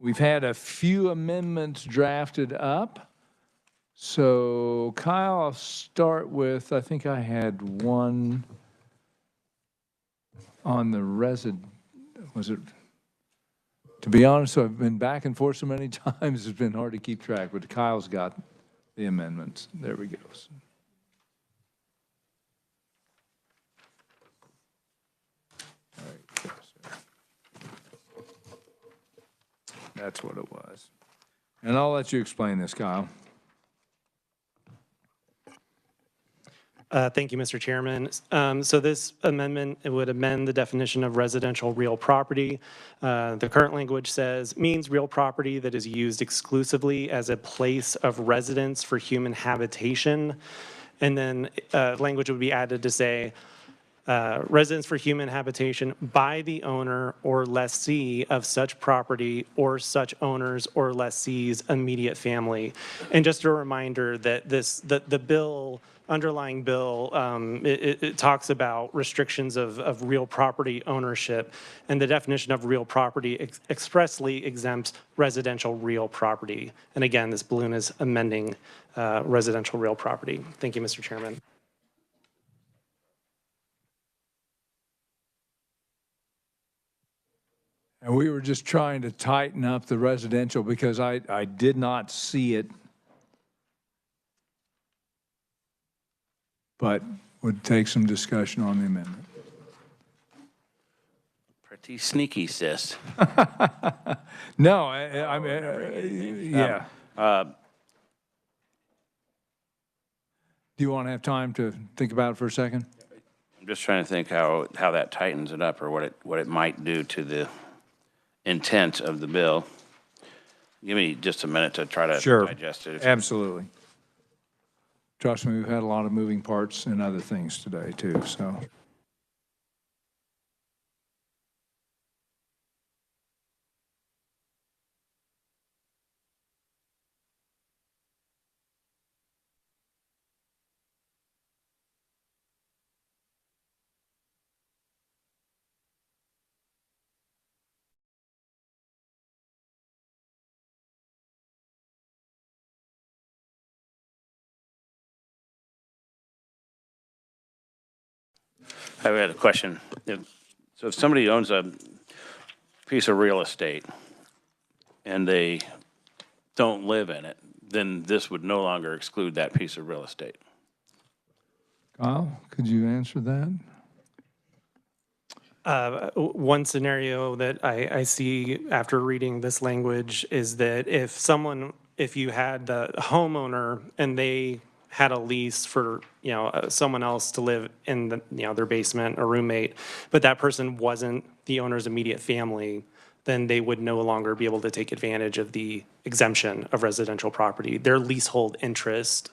We've had a few amendments drafted up. So Kyle, I'll start with, I think I had one on the was it? To be honest, I've been back and forth so many times, it's been hard to keep track, but Kyle's got the amendments. There we go. All right. That's what it was. And I'll let you explain this, Kyle. Thank you, Mr. Chairman. So this amendment, it would amend the definition of residential real property. The current language says, means real property that is used exclusively as a place of residence for human habitation. And then language would be added to say, residence for human habitation by the owner or lessee of such property or such owners or lessee's immediate family. And just a reminder that the bill, underlying bill, it talks about restrictions of real property ownership, and the definition of real property expressly exempts residential real property. And again, this balloon is amending residential real property. Thank you, Mr. Chairman. And we were just trying to tighten up the residential because I did not see it, but would take some discussion on the amendment. Pretty sneaky, sis. No, I mean, yeah. Do you want to have time to think about it for a second? I'm just trying to think how that tightens it up, or what it might do to the intent of the bill. Give me just a minute to try to digest it. Absolutely. Trust me, we've had a lot of moving parts and other things today too, so. I had a question. So if somebody owns a piece of real estate and they don't live in it, then this would no longer exclude that piece of real estate. Kyle, could you answer that? One scenario that I see after reading this language is that if you had the homeowner and they had a lease for, someone else to live in their basement, a roommate, but that person wasn't the owner's immediate family, then they would no longer be able to take advantage of the exemption of residential property. Their leasehold interest,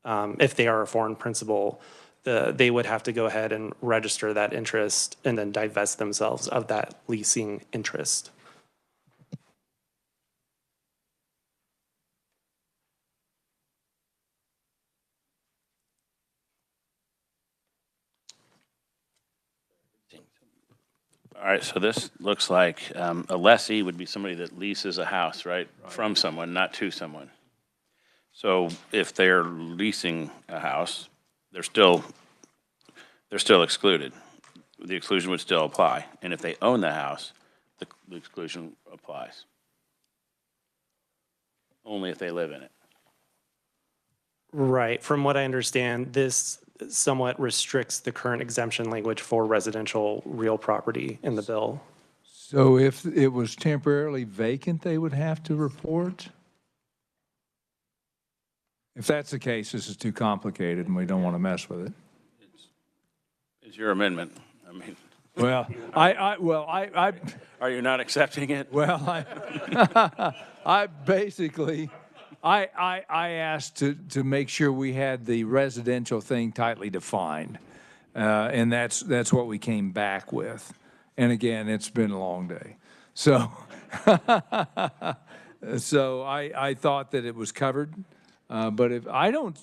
if they are a foreign principal, they would have to go ahead and register that interest and then divest themselves of that leasing interest. All right, so this looks like a lessee would be somebody that leases a house, right? From someone, not to someone. So if they're leasing a house, they're still excluded. The exclusion would still apply. And if they own the house, the exclusion applies. Only if they live in it. Right. From what I understand, this somewhat restricts the current exemption language for residential real property in the bill. So if it was temporarily vacant, they would have to report? If that's the case, this is too complicated and we don't want to mess with it. It's your amendment. I mean. Well, I Are you not accepting it? Well, I basically, I asked to make sure we had the residential thing tightly defined, and that's what we came back with. And again, it's been a long day, so so I thought that it was covered, but if I don't,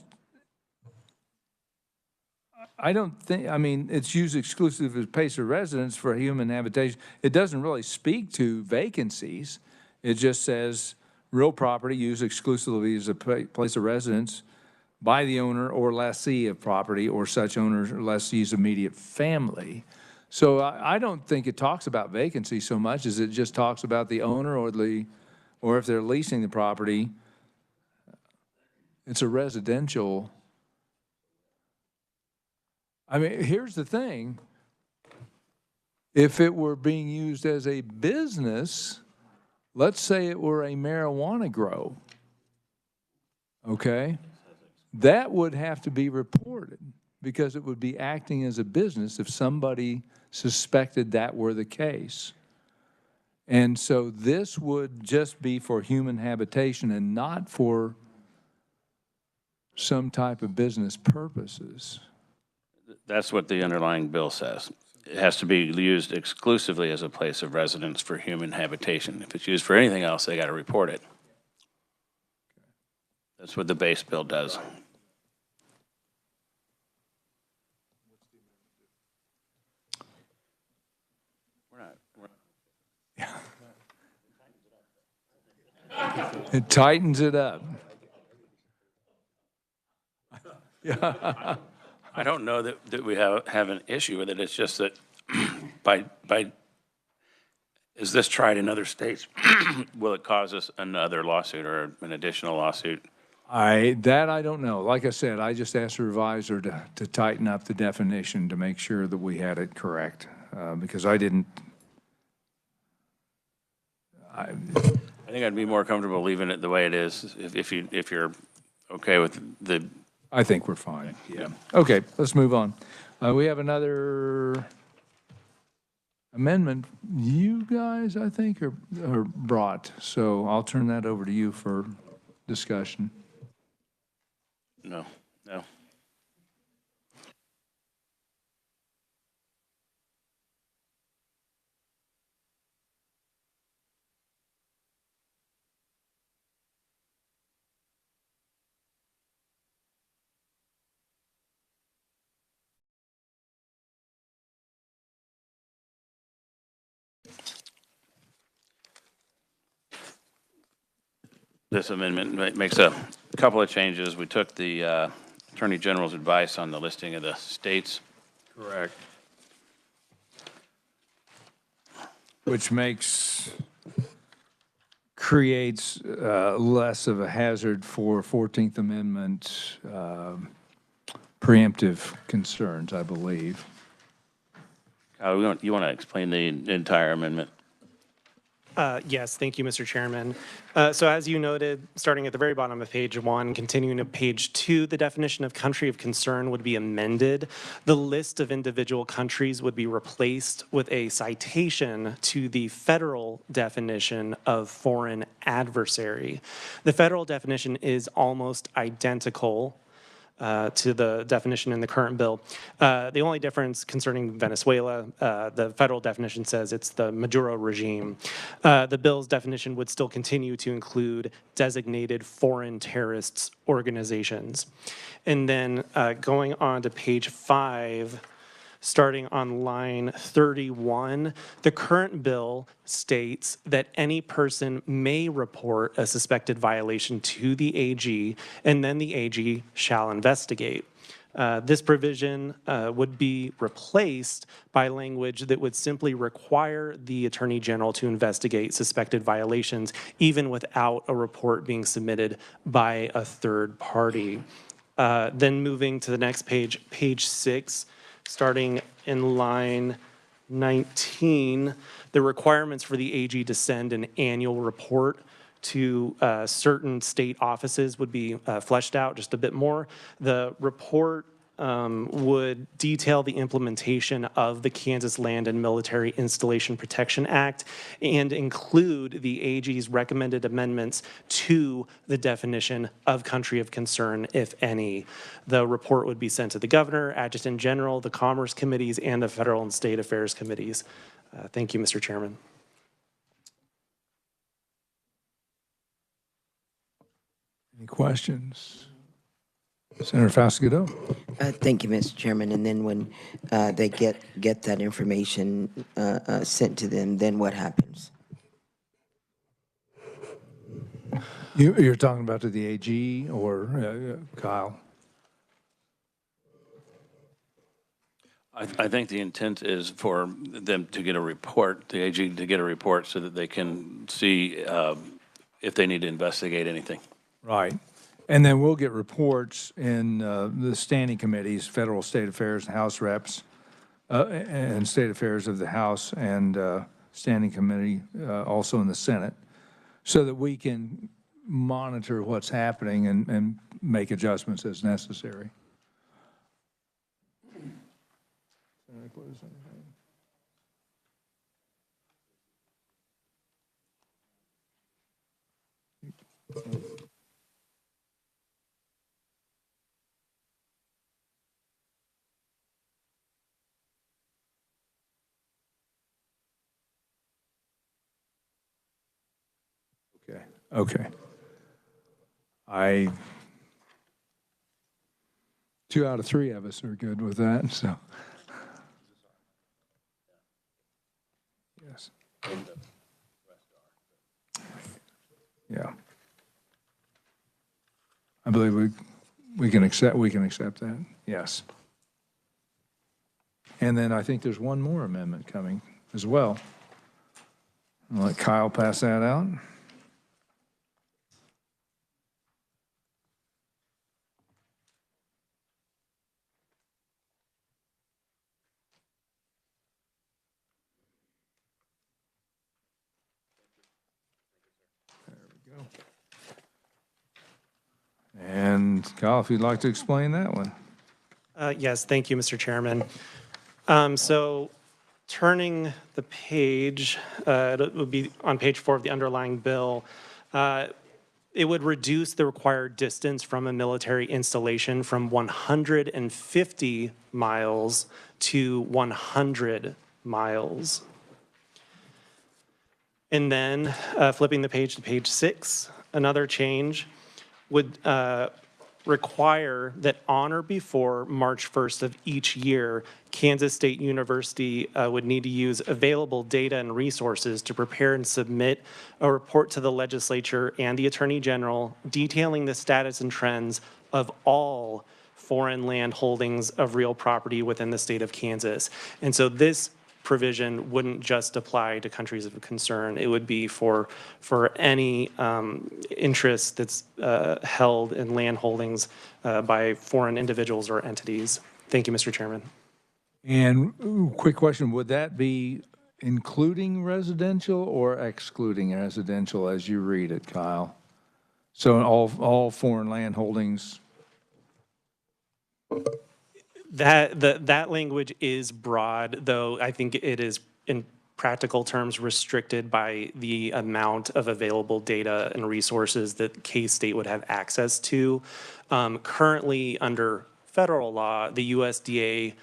I don't think, I mean, it's used exclusively as a place of residence for human habitation. It doesn't really speak to vacancies. It just says real property used exclusively as a place of residence by the owner or lessee of property or such owner's or lessee's immediate family. So I don't think it talks about vacancy so much as it just talks about the owner or if they're leasing the property, it's a residential. I mean, here's the thing. If it were being used as a business, let's say it were a marijuana grow, okay? That would have to be reported because it would be acting as a business if somebody suspected that were the case. And so this would just be for human habitation and not for some type of business purposes. That's what the underlying bill says. It has to be used exclusively as a place of residence for human habitation. If it's used for anything else, they got to report it. That's what the base bill does. It tightens it up. I don't know that we have an issue with it. It's just that is this tried in other states? Will it cause us another lawsuit or an additional lawsuit? I don't know. Like I said, I just asked the revisor to tighten up the definition to make sure that we had it correct, because I didn't. I think I'd be more comfortable leaving it the way it is if you're okay with the. I think we're fine. Yeah. Okay, let's move on. We have another amendment you guys, I think, are brought. So I'll turn that over to you for discussion. No. This amendment makes a couple of changes. We took the Attorney General's advice on the listing of the states. Correct. Which creates less of a hazard for 14th Amendment preemptive concerns, I believe. You want to explain the entire amendment? Yes, thank you, Mr. Chairman. So as you noted, starting at the very bottom of page 1, continuing to page 2, the definition of country of concern would be amended. The list of individual countries would be replaced with a citation to the federal definition of foreign adversary. The federal definition is almost identical to the definition in the current bill. The only difference concerning Venezuela, the federal definition says it's the Maduro regime. The bill's definition would still continue to include designated foreign terrorist organizations. And then going on to page 5, starting on line 31, the current bill states that any person may report a suspected violation to the AG, and then the AG shall investigate. This provision would be replaced by language that would simply require the Attorney General to investigate suspected violations, even without a report being submitted by a third party. Then moving to the next page, page 6, starting in line 19, the requirements for the AG to send an annual report to certain state offices would be fleshed out just a bit more. The report would detail the implementation of the Kansas Land and Military Installation Protection Act and include the AG's recommended amendments to the definition of country of concern, if any. The report would be sent to the governor, Adjutant General, the Commerce Committees, and the Federal and State Affairs Committees. Thank you, Mr. Chairman. Any questions? Senator Faustigato. Thank you, Mr. Chairman. And then when they get that information sent to them, then what happens? You're talking about to the AG or Kyle? I think the intent is for them to get a report, the AG to get a report so that they can see if they need to investigate anything. Right. And then we'll get reports in the standing committees, Federal State Affairs, House Reps, and State Affairs of the House and Standing Committee, also in the Senate, so that we can monitor what's happening and make adjustments as necessary. Okay. Okay. Two out of three of us are good with that, so. Yes. Yeah. I believe we can accept that, yes. And then I think there's one more amendment coming as well. I'll let Kyle pass that out. And Kyle, if you'd like to explain that one. Yes, thank you, Mr. Chairman. So turning the page, it would be on page 4 of the underlying bill. It would reduce the required distance from a military installation from 150 miles to 100 miles. And then flipping the page to page 6, another change would require that on or before March 1st of each year, Kansas State University would need to use available data and resources to prepare and submit a report to the legislature and the Attorney General detailing the status and trends of all foreign land holdings of real property within the state of Kansas. And so this provision wouldn't just apply to countries of concern. It would be for any interest that's held in land holdings by foreign individuals or entities. Thank you, Mr. Chairman. And quick question, would that be including residential or excluding residential as you read it, Kyle? So all foreign land holdings? That language is broad, though I think it is in practical terms restricted by the amount of available data and resources that K-State would have access to. Currently, under federal law, the USDA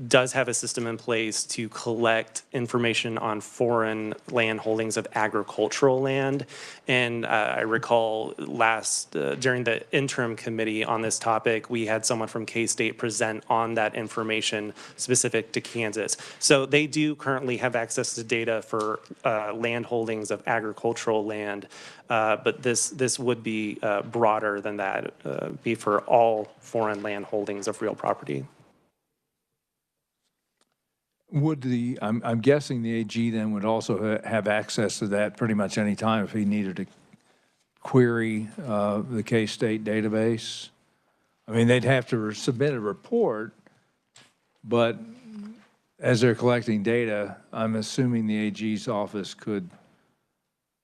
does have a system in place to collect information on foreign land holdings of agricultural land. And I recall during the interim committee on this topic, we had someone from K-State present on that information specific to Kansas. So they do currently have access to data for land holdings of agricultural land, but this would be broader than that, be for all foreign land holdings of real property. I'm guessing the AG then would also have access to that pretty much any time if he needed to query the K-State database. I mean, they'd have to submit a report, but as they're collecting data, I'm assuming the AG's office could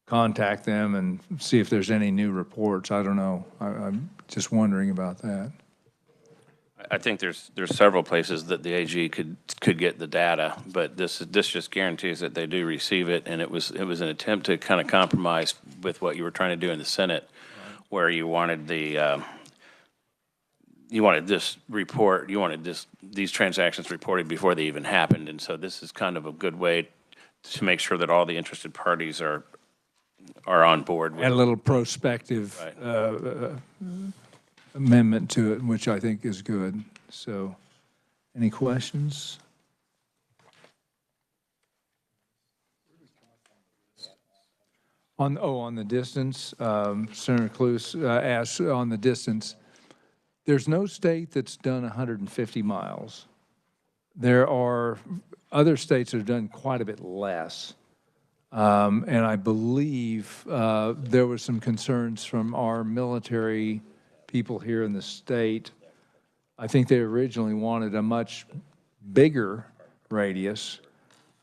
contact them and see if there's any new reports. I don't know. I'm just wondering about that. I think there's several places that the AG could get the data, but this just guarantees that they do receive it. And it was an attempt to kind of compromise with what you were trying to do in the Senate, where you wanted this report, these transactions reported before they even happened. And so this is kind of a good way to make sure that all the interested parties are on board with And a little prospective right. amendment to it, which I think is good. So, any questions? On the distance, Senator Cluse asked on the distance, there's no state that's done 150 miles. There are other states that have done quite a bit less. And I believe there were some concerns from our military people here in the state. I think they originally wanted a much bigger radius,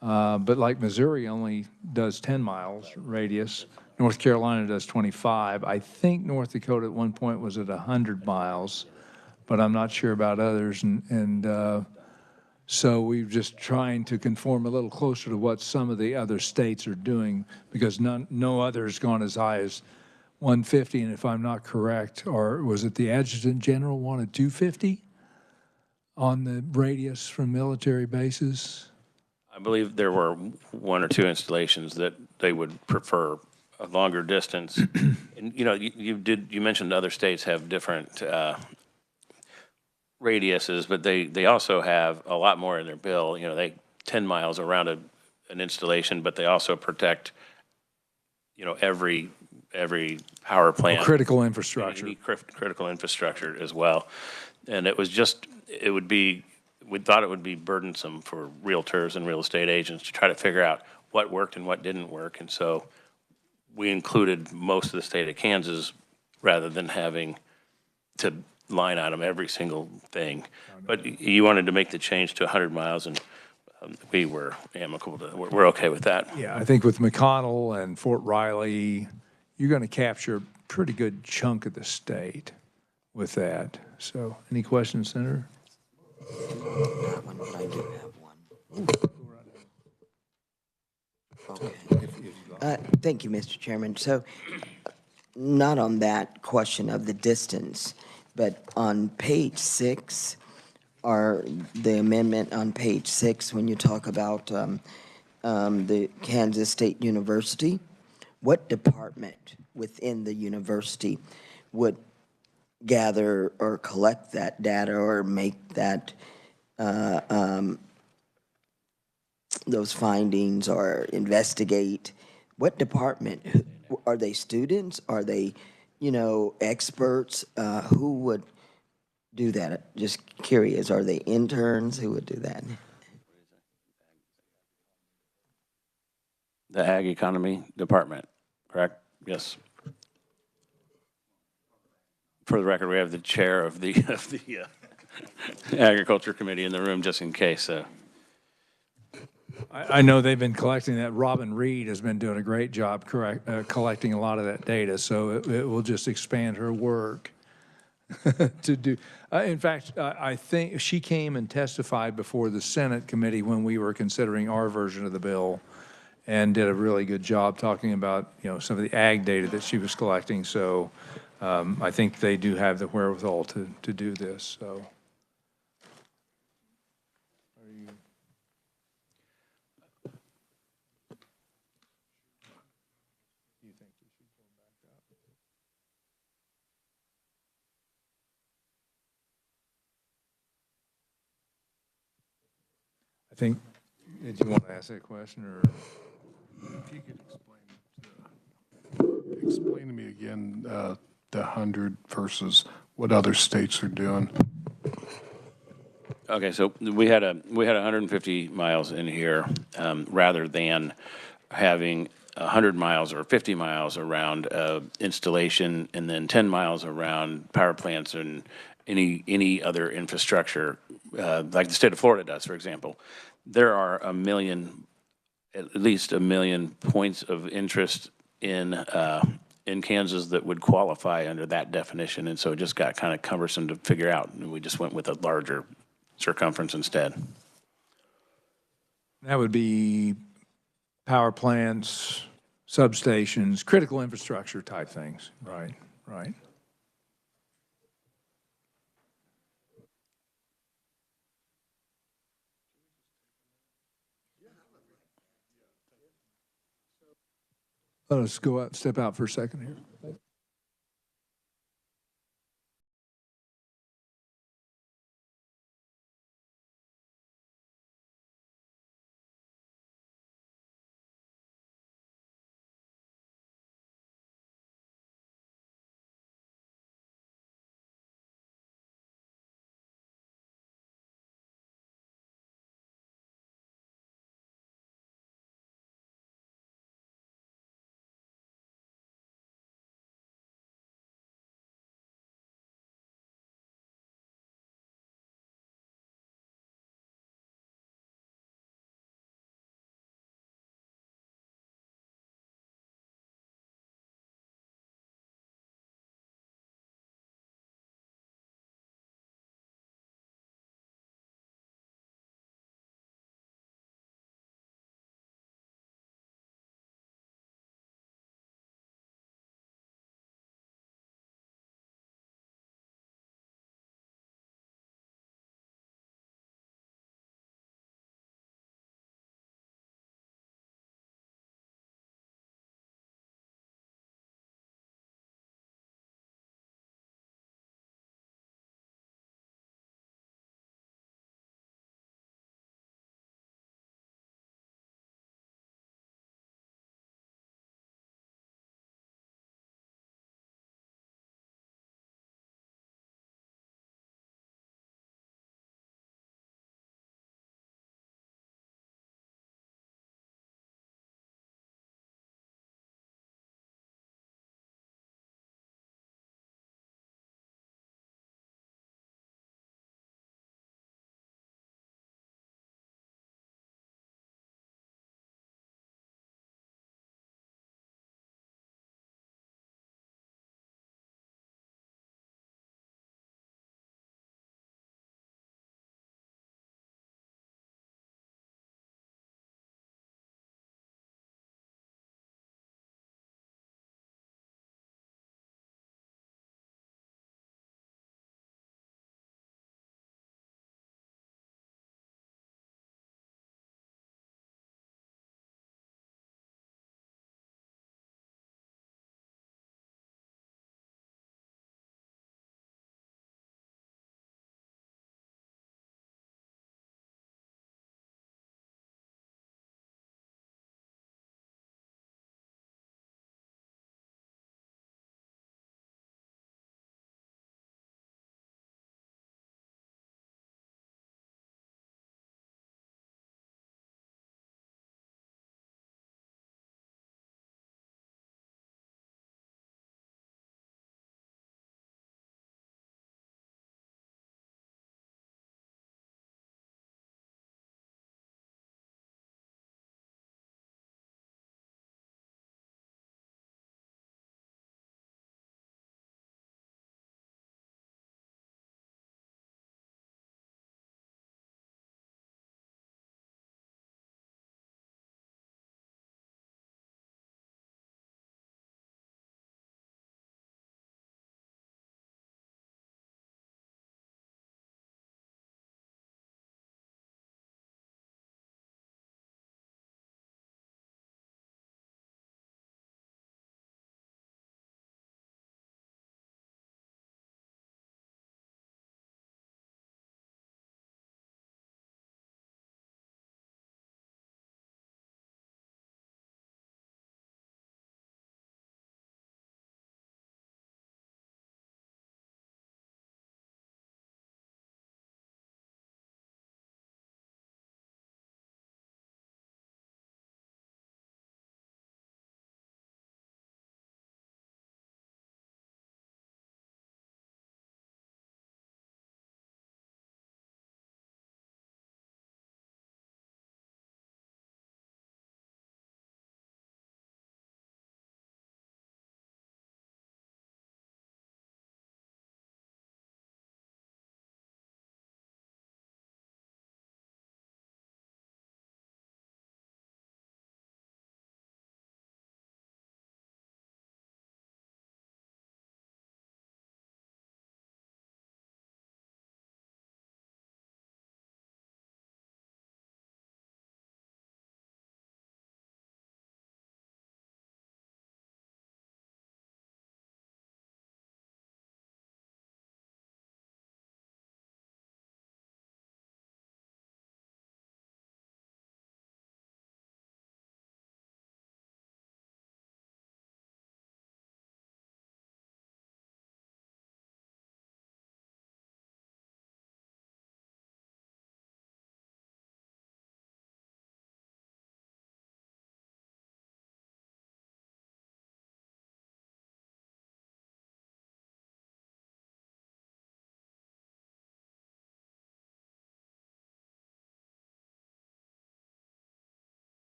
but like Missouri only does 10 miles radius. North Carolina does 25. I think North Dakota at one point was at 100 miles, but I'm not sure about others. So we're just trying to conform a little closer to what some of the other states are doing, because no other has gone as high as 150. And if I'm not correct, or was it the Adjutant General wanted 250 on the radius from military bases? I believe there were one or two installations that they would prefer a longer distance. And, you know, you mentioned other states have different radiuses, but they also have a lot more in their bill. You know, they 10 miles around an installation, but they also protect, you know, every power plant. Critical infrastructure. Any critical infrastructure as well. And we thought it would be burdensome for realtors and real estate agents to try to figure out what worked and what didn't work. And so we included most of the state of Kansas rather than having to line item every single thing. But you wanted to make the change to 100 miles, and we were amicable to, we're okay with that. Yeah, I think with McConnell and Fort Riley, you're going to capture a pretty good chunk of the state with that. So, any questions, Senator? That one, but I do have one. Okay. Thank you, Mr. Chairman. So, not on that question of the distance, but on page 6, or the amendment on page 6, when you talk about the Kansas State University, what department within the university would gather or collect that data or make that those findings or investigate? What department? Are they students? Are they, experts? Who would do that? Just curious. Are they interns? Who would do that? The Ag Economy Department, correct? Yes. For the record, we have the chair of the Agriculture Committee in the room, just in case. I know they've been collecting that. Robin Reed has been doing a great job collecting a lot of that data, so it will just expand her work to do. In fact, I think she came and testified before the Senate committee when we were considering our version of the bill, and did a really good job talking about some of the ag data that she was collecting. So I think they do have the wherewithal to do this. So. I think, did you want to ask that question, or? If you could explain to me again, the 100 versus what other states are doing. Okay, so we had 150 miles in here, rather than having 100 miles or 50 miles around installation, and then 10 miles around power plants and any other infrastructure, like the state of Florida does, for example. There are at least a million points of interest in Kansas that would qualify under that definition, and so it just got kind of cumbersome to figure out, and we just went with a larger circumference instead. That would be power plants, substations, critical infrastructure type things. Right, right. Let us go out, step out for a second here.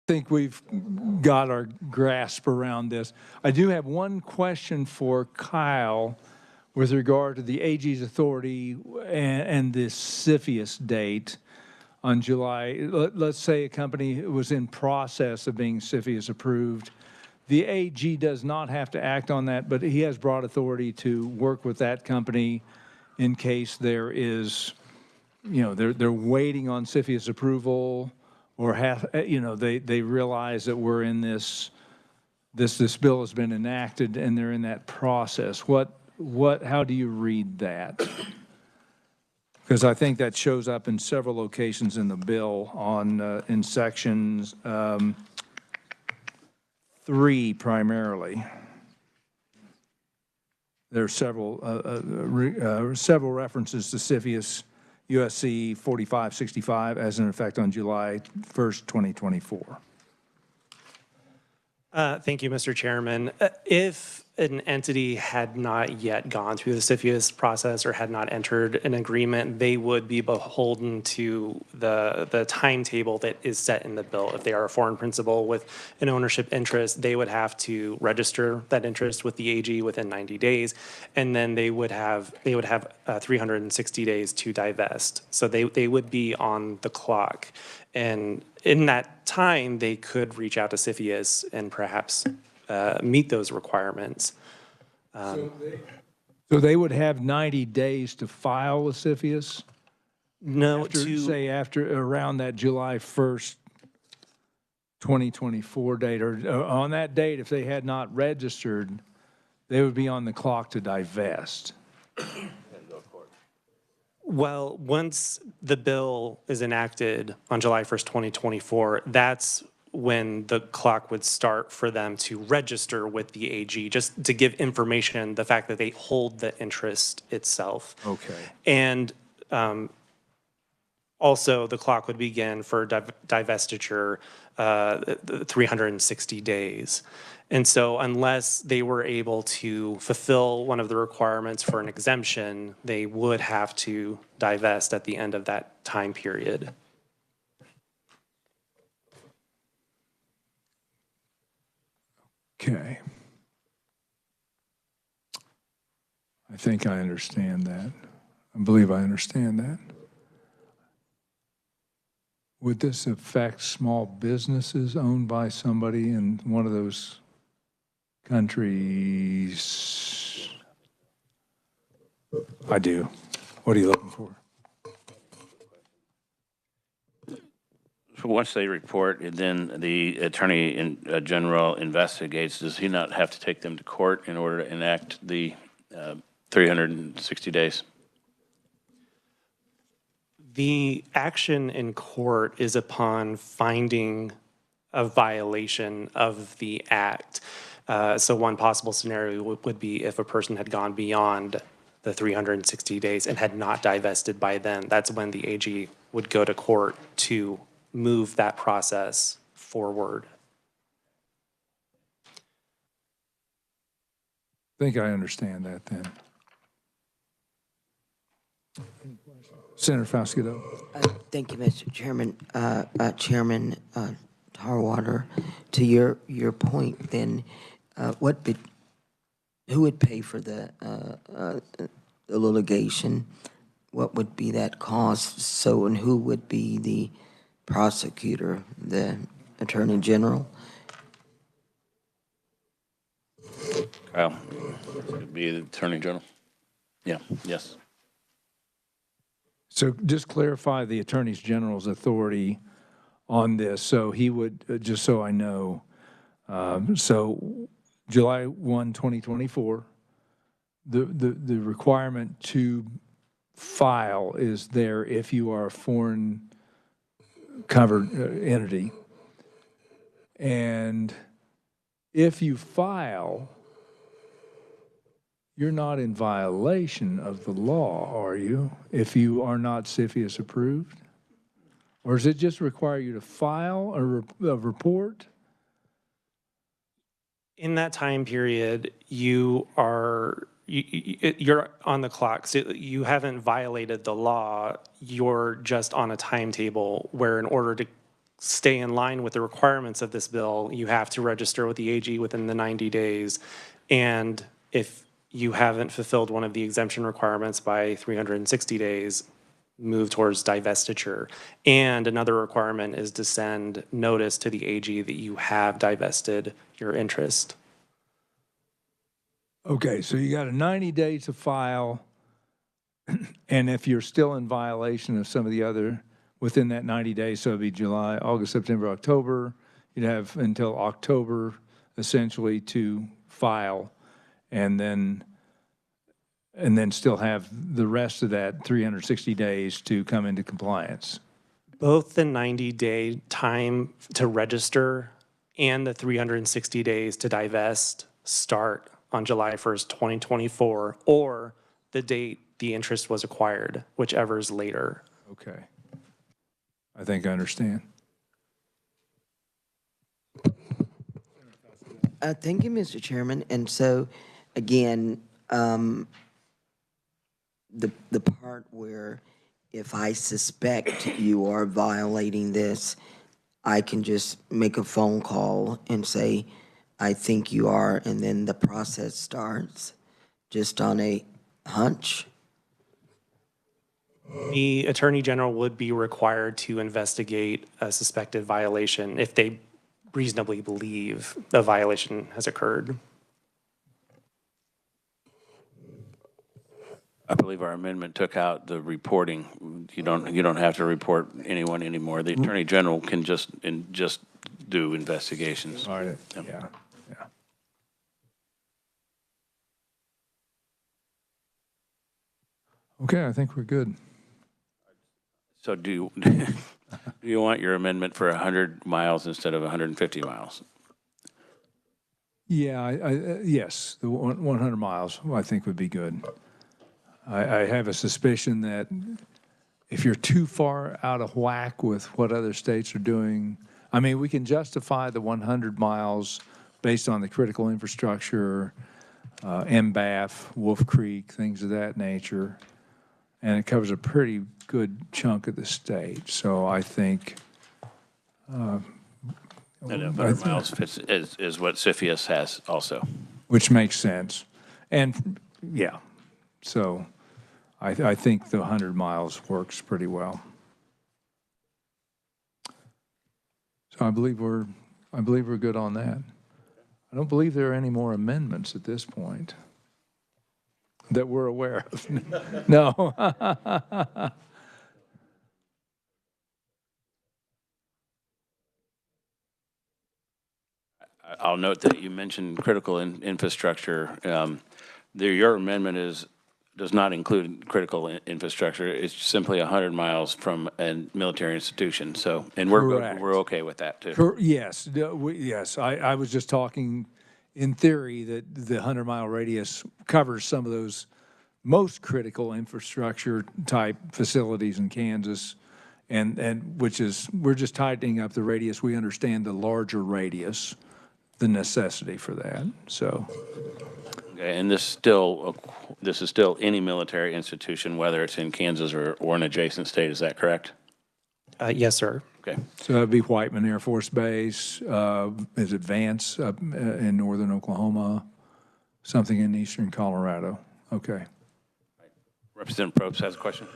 think we've got our grasp around this. I do have one question for Kyle with regard to the AG's authority and this CFIUS date on July. Let's say a company was in process of being CFIUS approved. The AG does not have to act on that, but he has broad authority to work with that company in case there is, they're waiting on CFIUS approval, or they realize that we're in this bill has been enacted and they're in that process. How do you read that? Because I think that shows up in several locations in the bill in sections 3 primarily. There are several references to CFIUS USC 4565 as in effect on July 1st, 2024. Thank you, Mr. Chairman. If an entity had not yet gone through the CFIUS process or had not entered an agreement, they would be beholden to the timetable that is set in the bill. If they are a foreign principal with an ownership interest, they would have to register that interest with the AG within 90 days, and then they would have 360 days to divest. So they would be on the clock. And in that time, they could reach out to CFIUS and perhaps meet those requirements. So they would have 90 days to file with CFIUS? No, After around that July 1st, 2024 date, or on that date, if they had not registered, they would be on the clock to divest. Well, once the bill is enacted on July 1st, 2024, that's when the clock would start for them to register with the AG, just to give information, the fact that they hold the interest itself. Okay. And also, the clock would begin for divestiture 360 days. And so unless they were able to fulfill one of the requirements for an exemption, they would have to divest at the end of that time period. Okay. I think I understand that. I believe I understand that. Would this affect small businesses owned by somebody in one of those countries? I do. What are you looking for? So once they report, then the Attorney General investigates. Does he not have to take them to court in order to enact the 360 days? The action in court is upon finding a violation of the act. So one possible scenario would be if a person had gone beyond the 360 days and had not divested by then. That's when the AG would go to court to move that process forward. I think I understand that then. Senator Faustido. Thank you, Mr. Chairman. Chairman Tarwater, to your point, then, who would pay for the litigation? What would be that cost? So, and who would be the prosecutor, the Attorney General? Kyle, it'd be the Attorney General. Yeah, yes. So just clarify the Attorney General's authority on this. So he would, just so I know, so July 1, 2024, the requirement to file is there if you are a foreign covered entity. And if you file, you're not in violation of the law, are you, if you are not CFIUS approved? Or does it just require you to file a report? In that time period, you're on the clock. So you haven't violated the law. You're just on a timetable where in order stay in line with the requirements of this bill, you have to register with the AG within the 90 days. And if you haven't fulfilled one of the exemption requirements by 360 days, move towards divestiture. And another requirement is to send notice to the AG that you have divested your interest. Okay, so you got a 90 days to file, and if you're still in violation of some of the other, within that 90 days, so it'd be July, August, September, October, you'd have until October essentially to file, and then still have the rest of that 360 days to come into compliance. Both the 90-day time to register and the 360 days to divest start on July 1st, 2024, or the date the interest was acquired, whichever is later. Okay. I think I understand. Thank you, Mr. Chairman. And so, again, the part where if I suspect you are violating this, I can just make a phone call and say, I think you are, and then the process starts just on a hunch. The Attorney General would be required to investigate a suspected violation if they reasonably believe a violation has occurred. I believe our amendment took out the reporting. You don't have to report anyone anymore. The Attorney General can just do investigations. All right. Yeah. Okay, I think we're good. So do you want your amendment for 100 miles instead of 150 miles? Yeah, yes, the 100 miles I think would be good. I have a suspicion that if you're too far out of whack with what other states are doing, I mean, we can justify the 100 miles based on the critical infrastructure, MBAF, Wolf Creek, things of that nature, and it covers a pretty good chunk of the state. So I think And 100 miles fits, is what CFIUS has also. which makes sense. And, yeah, so I think the 100 miles works pretty well. So I believe we're good on that. I don't believe there are any more amendments at this point that we're aware of. No. I'll note that you mentioned critical infrastructure. Your amendment does not include critical infrastructure. It's simply 100 miles from a military institution. So, and Correct. we're okay with that too. Yes, yes. I was just talking in theory that the 100-mile radius covers some of those most critical infrastructure type facilities in Kansas, and which is, we're just tightening up the radius. We understand the larger radius, the necessity for that. So. Okay, and this is still any military institution, whether it's in Kansas or an adjacent state. Is that correct? Yes, sir. Okay. So that'd be Whiteman Air Force Base, is it Vance up in northern Oklahoma, something in eastern Colorado? Okay. Representative Probst has a question.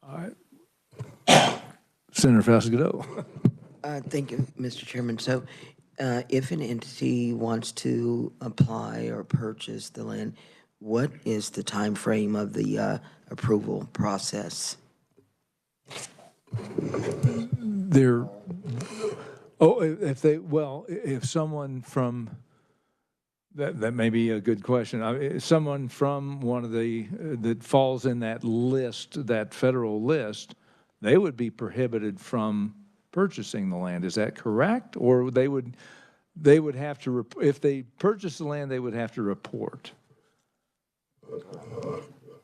All right. Senator Fascigato. Thank you, Mr. Chairman. So if an entity wants to apply or purchase the land, what is the time frame of the approval process? If someone from, that may be a good question. If someone from one of that falls in that list, that federal list, they would be prohibited from purchasing the land. Is that correct? Or they would have to, if they purchase the land, they would have to report?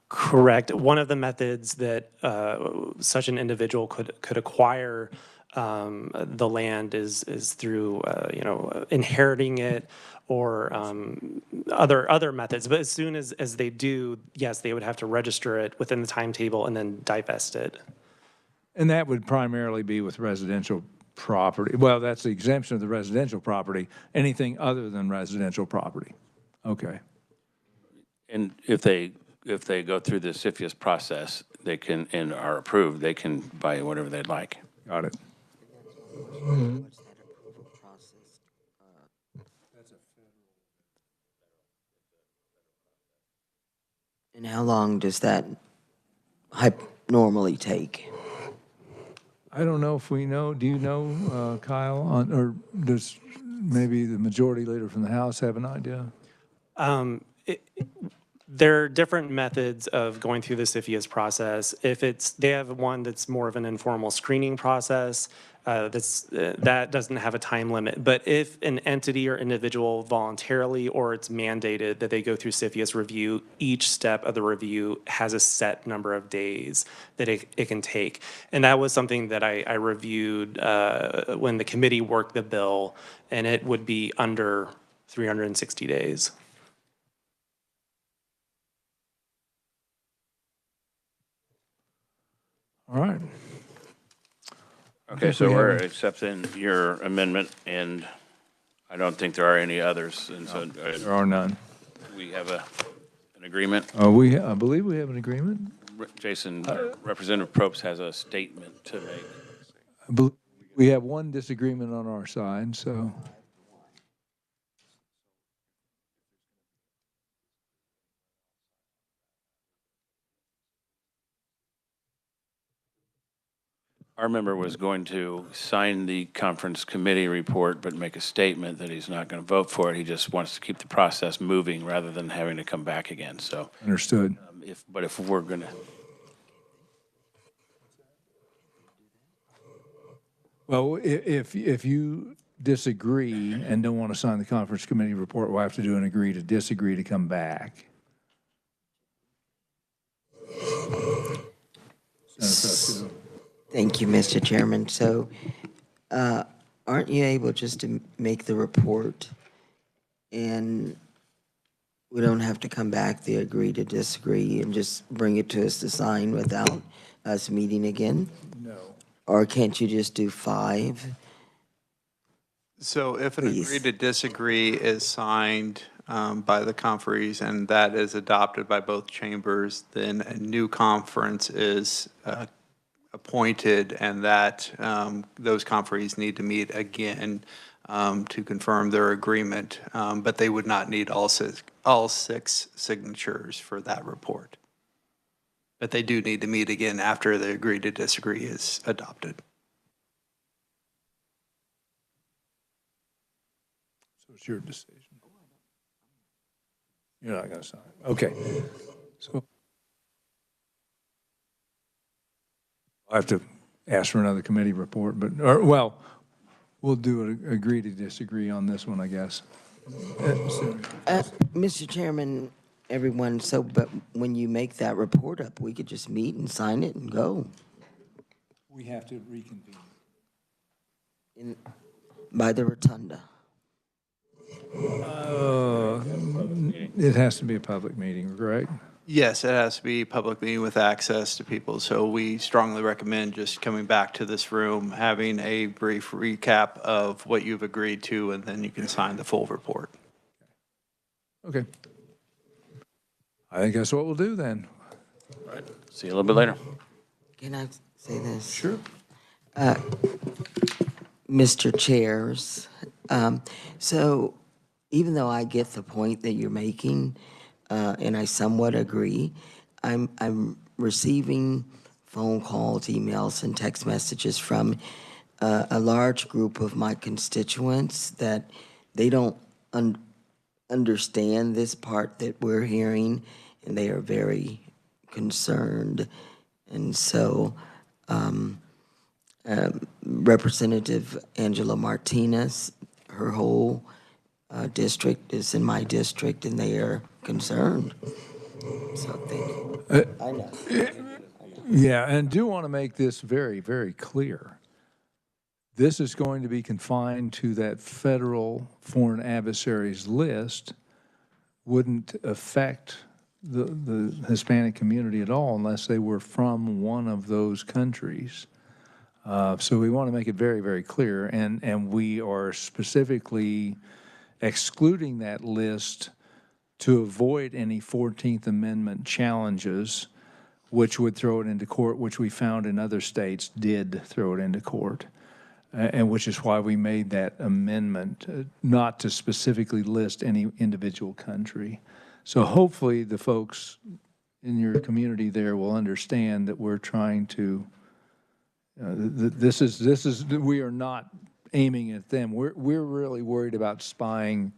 Correct. One of the methods that such an individual could acquire the land is through, inheriting it or other methods. But as soon as they do, yes, they would have to register it within the timetable and then divest it. And that would primarily be with residential property. Well, that's the exemption of the residential property, anything other than residential property. Okay. And if they go through the CFIUS process, they can, and are approved, they can buy whatever they'd like. Got it. What's that approval process? And how long does that normally take? I don't know if we know. Do you know, Kyle, or does maybe the majority leader from the House have an idea? There are different methods of going through the CFIUS process. If they have one that's more of an informal screening process, that doesn't have a time limit. But if an entity or individual voluntarily or it's mandated that they go through CFIUS review, each step of the review has a set number of days that it can take. And that was something that I reviewed when the committee worked the bill, and it would be under 360 days. All right. Okay, so we're accepting your amendment, and I don't think there are any others, and so There are none. we have an agreement. I believe we have an agreement. Jason, Representative Probst has a statement to make. We have one disagreement on our side, so. Our member was going to sign the conference committee report, but make a statement that he's not going to vote for it. He just wants to keep the process moving rather than having to come back again. So, Understood. if we're going to, Well, if you disagree and don't want to sign the conference committee report, we'll have to do an agree to disagree to come back. Thank you, Mr. Chairman. So, aren't you able just to make the report and we don't have to come back to agree to disagree and just bring it to us to sign without us meeting again? No. Or can't you just do 5? So if an Please. agree to disagree is signed by the conferees and that is adopted by both chambers, then a new conference is appointed, and that those conferees need to meet again to confirm their agreement, but they would not need all six signatures for that report. But they do need to meet again after the agree to disagree is adopted. So it's your decision. You're not going to sign. Okay. So I'll have to ask for another committee report, we'll do an agree to disagree on this one, I guess. Mr. Chairman, everyone, but when you make that report up, we could just meet and sign it and go. We have to reconvene. By the rotunda. It has to be a public meeting, correct? Yes, it has to be a public meeting with access to people, so we strongly recommend just coming back to this room, having a brief recap of what you've agreed to, and then you can sign the full report. Okay. I think that's what we'll do then. all right, see you a little bit later. Can I say this? Sure. Mr. Chairs, so even though I get the point that you're making, and I somewhat agree, I'm receiving phone calls, emails, and text messages from a large group of my constituents that they don't understand this part that we're hearing, and they are very concerned. And so Representative Angela Martinez, her whole district is in my district, and they are concerned. So thank you. I know. Yeah, and do want to make this very, very clear. this is going to be confined to that federal foreign adversaries list, wouldn't affect the Hispanic community at all unless they were from one of those countries. So we want to make it very, very clear, and we are specifically excluding that list to avoid any 14th Amendment challenges, which would throw it into court, which we found in other states did throw it into court, and which is why we made that amendment, not to specifically list any individual country. So hopefully the folks in your community there will understand that we're trying to, we are not aiming at them. We're really worried about spying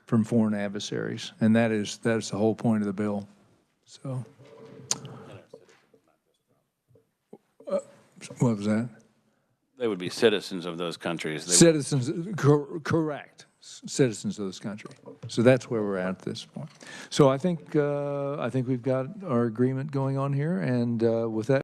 from foreign adversaries, and that's the whole point of the bill. So, what was that? They would be citizens of those countries. Citizens, correct. Citizens of this country. So that's where we're at this point. So I think we've got our agreement going on here, and with that.